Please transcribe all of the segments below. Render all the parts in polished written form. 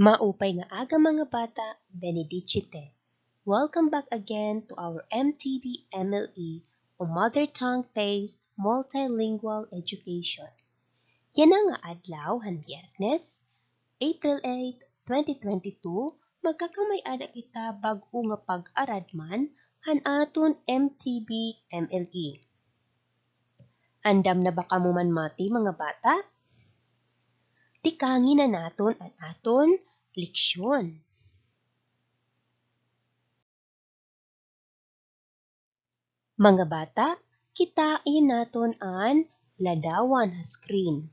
Maupay nga aga mga bata, Benedicite. Welcome back again to our MTB MLE o Mother Tongue-Based Multilingual Education. Yan nga adlaw han Biyernes, April 8, 2022, magkakamay-ada kita bag-o nga pag-aradman han aton MTB MLE. Andam na ba kamo man mati mga bata? Tikangin na naton ang aton leksyon. Mga bata, kitain naton ang ladawan ha screen.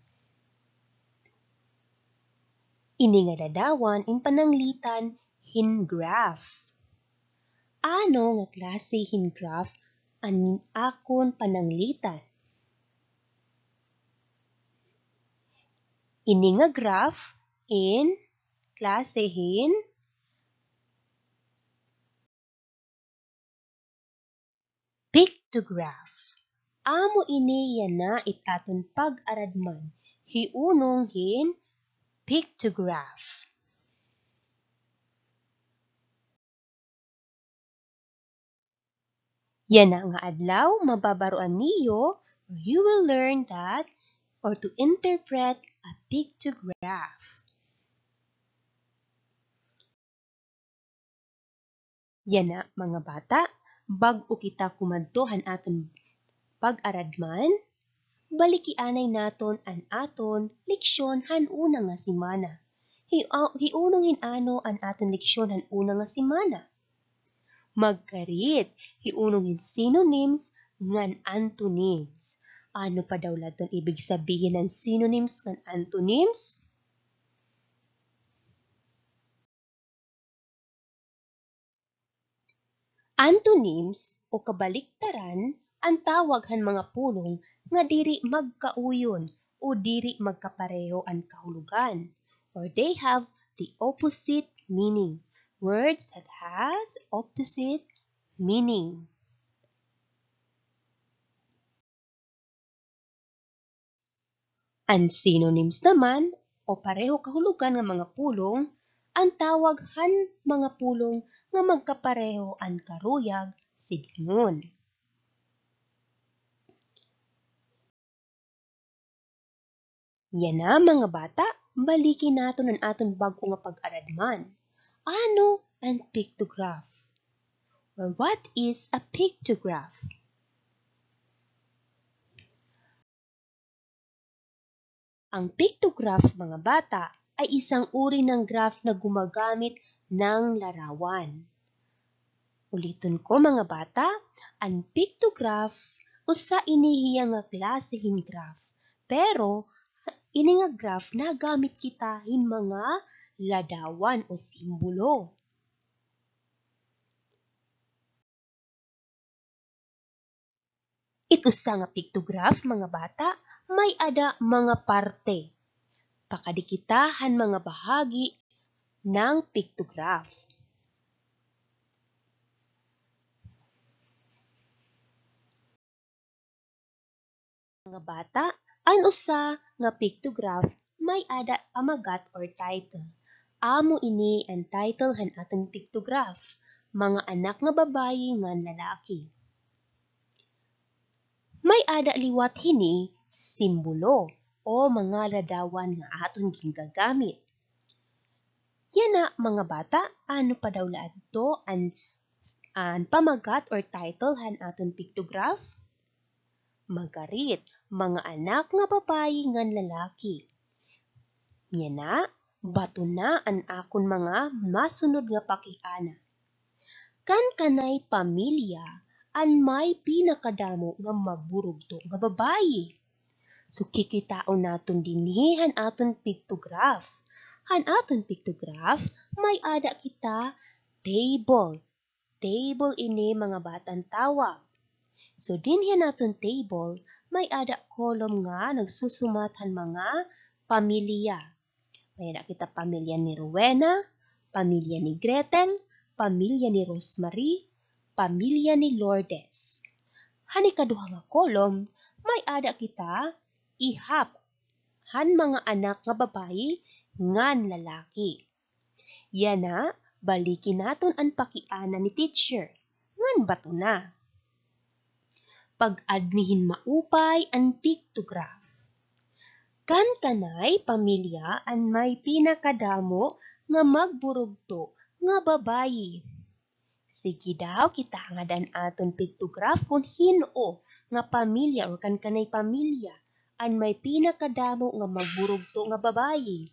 Ini nga ladawan in pananglitan hin graph. Ano nga klase hin graph ang akon pananglitan? Ini nga graph in klase hin pictograph. Amo ini yan na itaton pag-aradman. Hiunong hin pictograph. Yan na nga adlaw, mababaruan niyo, you will learn that or to interpret a pictograph. Yan na mga bata, bag-o kita kumadtohan aton pag-aradman, balikianay naton an aton leksyon han una nga semana. Hiunong hinano an aton leksyon han una nga semana. Magkarit, hiunong hin synonyms ngan antonyms. Ano pa daw laton ibig sabihin ng synonyms ngan antonyms? Antonyms o kabaliktaran ang tawag han mga pulong nga diri magkauyon o diri magkapareho ang kahulugan, or they have the opposite meaning. Words that has opposite meaning. Ang synonyms naman o pareho kahulugan ng mga pulong ang tawag han mga pulong nga magkapareho ang karuyag sidingon. Yan na mga bata, balikin naton ang aton bag-o nga pag-aradman. Ano ang pictograph? Or what is a pictograph? Ang pictograph mga bata ay isang uri ng graph na gumagamit ng larawan. Ulitin ko mga bata, ang pictograph usa inihiya nga klase hin graph. Pero ini nga graph nagamit kita hin mga ladawan o simbolo. Itusa nga pictograph mga bata may ada mga parte. Pakadikitahan mga bahagi ng pictograph. Mga bata, ang usa nga pictograph may ada pamagat or title. Amo ini ang title han atong pictograph, mga anak nga babayi ngan lalaki. May ada liwat hini simbolo o mga ladawan nga aton ginagamit. Yan na mga bata, ano pa daw laadto ang pamagat or title han aton pictograph? Magarit, mga anak nga babayi ngan lalaki. Yan na, bato na ang akon mga masunod nga pakiana. Kan kanay pamilya ang may pinakadamo nga magburugto nga babayi. So kikitaon naton dinhi han aton pictograph. Han aton pictograph may ada kita table. Table ini mga batang tawag. So dinhi naton table may ada kolom nga nagsusumat han mga pamilya. May ada kita pamilya ni Rowena, pamilya ni Gretel, pamilya ni Rosemary, pamilya ni Lourdes. Han ikaduha nga kolom may ada kita ihap han mga anak nga babayi ngan lalaki. Yan na, balikin naton ang pakiana ni teacher. Ngan bato na. Pag-admihin maupay ang pictograph. Kan kanay pamilya an may pinakadamo nga magburugto nga babayi. Sige daw kita ngadan aton pictograph kung hino nga pamilya or kan kanay pamilya an may pinakadamo nga magburugto nga babayi.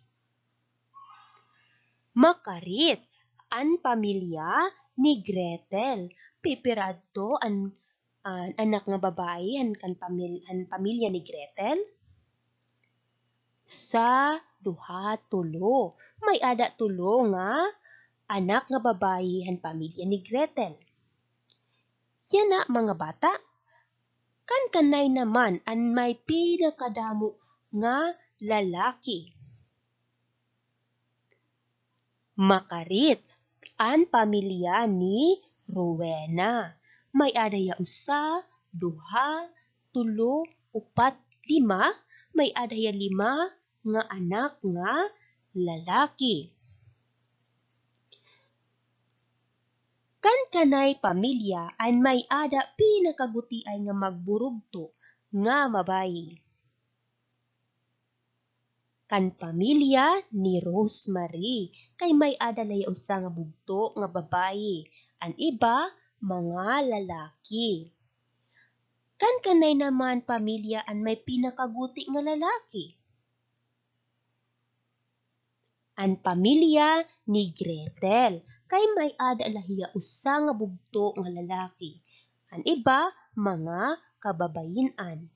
Makarit an pamilya ni Gretel. Pipiradto an anak nga babayi an pamilya ni Gretel. Sa duha tulo. May ada tulo nga anak nga babayi han pamilya ni Gretel. Yan na mga bata. Kan kanay naman an may pinakadamo nga lalaki. Makarit an pamilya ni Rowena. May adaya usa, duha, tulo, upat, lima. May adaya lima nga anak nga lalaki. Kan kanay pamilya an may ada pinakagutiay nga magburugto nga mabayi. Kan pamilya ni Rosemary kay may adalay usa nga bugto nga babayi, an iba mga lalaki. Kan kanay naman pamilya an may pinakaguti nga lalaki. An pamilya ni Gretel kay may adalahiya usa nga bugto nga lalaki, an iba mga kababayin-an.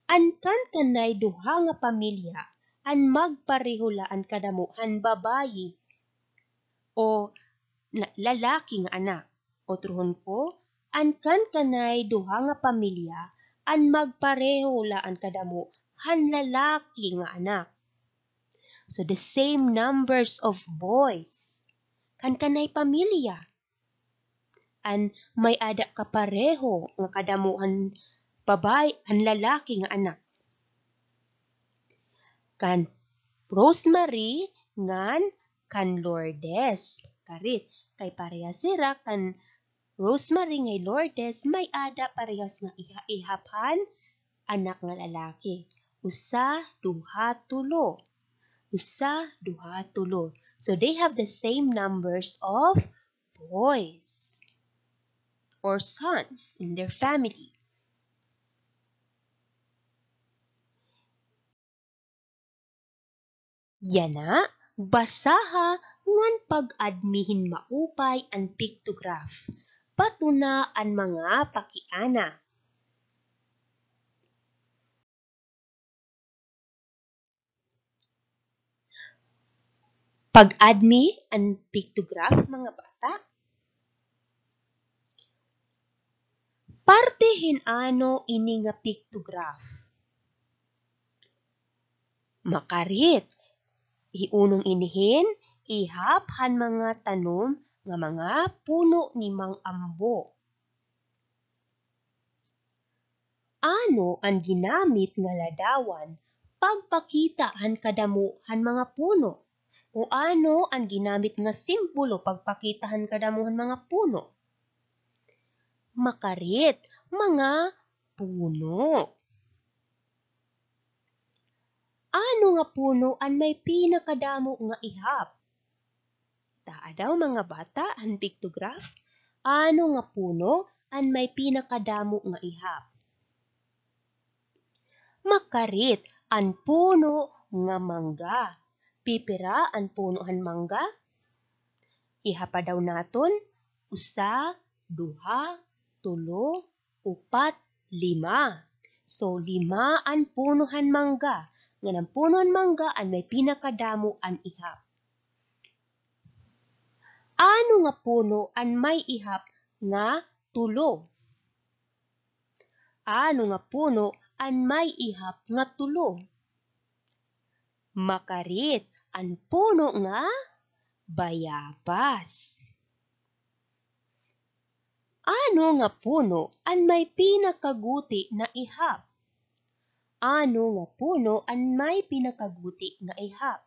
An kan kanay duha nga pamilya an magparehulaan kadamo han babayi o lalaki nga anak. O truhon ko, an kan kanay duha nga pamilya an magparehulaan kadamo han lalaki nga anak. So the same numbers of boys. Kan kanay pamilya an may ada kapareho nga kadamo han babae, ang lalaki nga anak. Kan Rosemary ngan kan Lourdes. Karit, kay parehas sira kan Rosemary ngay Lourdes may ada parehas nga ihaphan anak nga lalaki. Usa, duha, tulo. Usa, duha, tulo. So they have the same numbers of boys or sons in their family. Yana, basaha ngan pag-admihin maupay ang pictograph. Patuna ang mga pakiana. Pag-admi ang pictograph mga bata. Partehin ano ini nga pictograph. Makarit. Iunong inihin, ihap han mga tanom nga mga puno ni Mang Ambo. Ano ang ginamit nga ladawan pagpakita han kadamo han mga puno? O ano ang ginamit nga simbolo pagpakita han kadamo han mga puno? Makarit, mga puno. Ano nga puno ang may pinakadamo nga ihap? Taa daw mga bata ang pictograph. Ano nga puno ang may pinakadamo nga ihap? Makarit, ang puno nga mangga. Pipira ang puno han mangga? Ihapa daw naton usa, duha, tulo, upat, lima. So lima ang puno han mangga. Nga ng punon mangga ang may pinakadamo ang ihap. Ano nga puno ang may ihap nga tulo? Ano nga puno ang may ihap nga tulo? Makarit, ang puno nga bayabas. Ano nga puno ang may pinakaguti na ihap? Ano nga puno ang may pinakaguti nga ihap?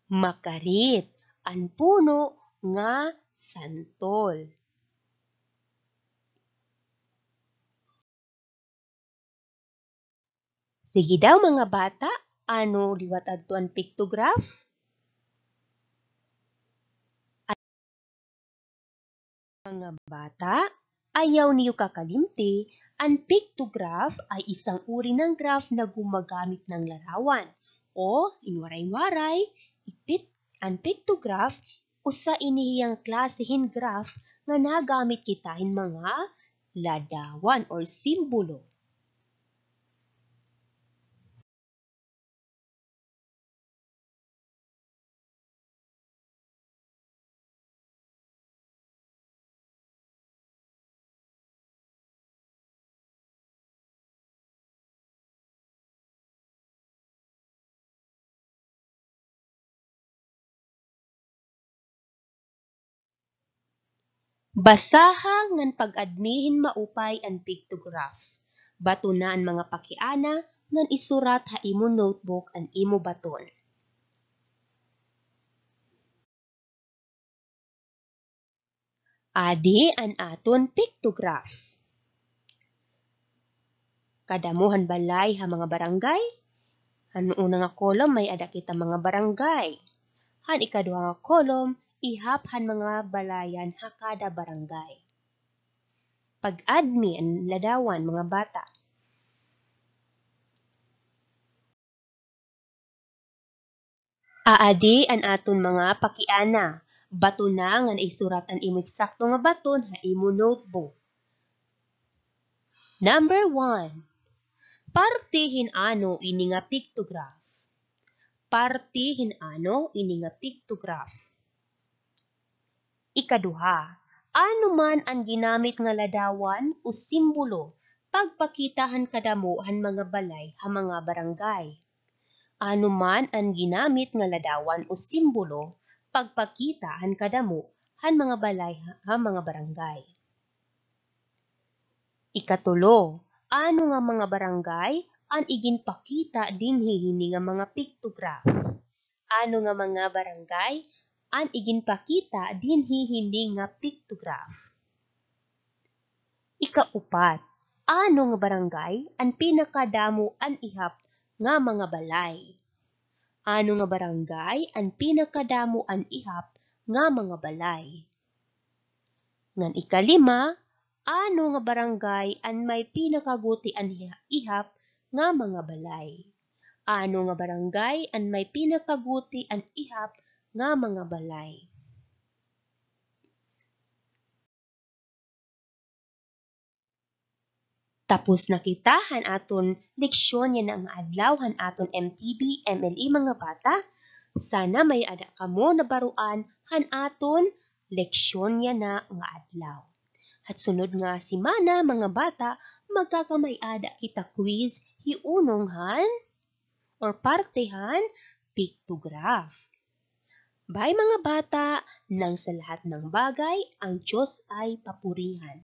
Makarit, an puno nga santol. Sige daw mga bata, ano liwat adto ang pictograph? Mga bata, ayaw niyo kakalimti, ang pictograph ay isang uri ng graph na gumagamit ng larawan o inwaray-waray, ang pictograph usa inihiyang klasehin graph nga nagamit kitahin mga ladawan or simbolo. Basaha ngan pag-admihin maupay ang pictograph. Bato na ang mga pakiana ngan isurat ha imo notebook ang imo baton. Adi ang aton pictograph. Kadamuhan balay ha mga barangay. Ang una nga kolom may ada kita mga barangay. Han ikaduha nga kolom ihap han mga balayan ha kada barangay. Pag-admi ang ladawan mga bata. Aadi ang aton mga pakiana. Bato na nga naisurat ang imo eksakto nga baton ha imo notebook. Number 1. Partihin ano ini nga pictograph. Partihin ano ini nga pictograph. Ikaduha, ano man ang ginamit nga ladawan o simbolo pagpakitahan kadamo han mga balay ha mga barangay. Ano man ang ginamit nga ladawan o simbolo pagpakita han kadamo han mga balay ha mga barangay. Ikatulo, ano nga mga barangay ang iginpakita dinhi hini nga mga pictograph? Ano nga mga barangay ang iginpakita dinhi hindi nga pictograph? Ikaupat, ano nga barangay ang pinakadamo ang ihap nga mga balay? Ano nga barangay ang pinakadamo ang ihap nga mga balay? Ngan ikalima, ano nga barangay ang may pinakaguti ang ihap nga mga balay? Ano nga barangay ang may pinakaguti ang ihap nga mga balay? Tapos na kita han aton leksyon yan ang adlaw han aton MTB MLE mga bata. Sana may ada kamo nabaruan han aton leksyon yan na nga adlaw. At sunod nga simana mga bata, magkakamay ada kita quiz hiunong han or partehan pictograph. Bye mga bata, nang sa lahat ng bagay, ang Diyos ay papurihan.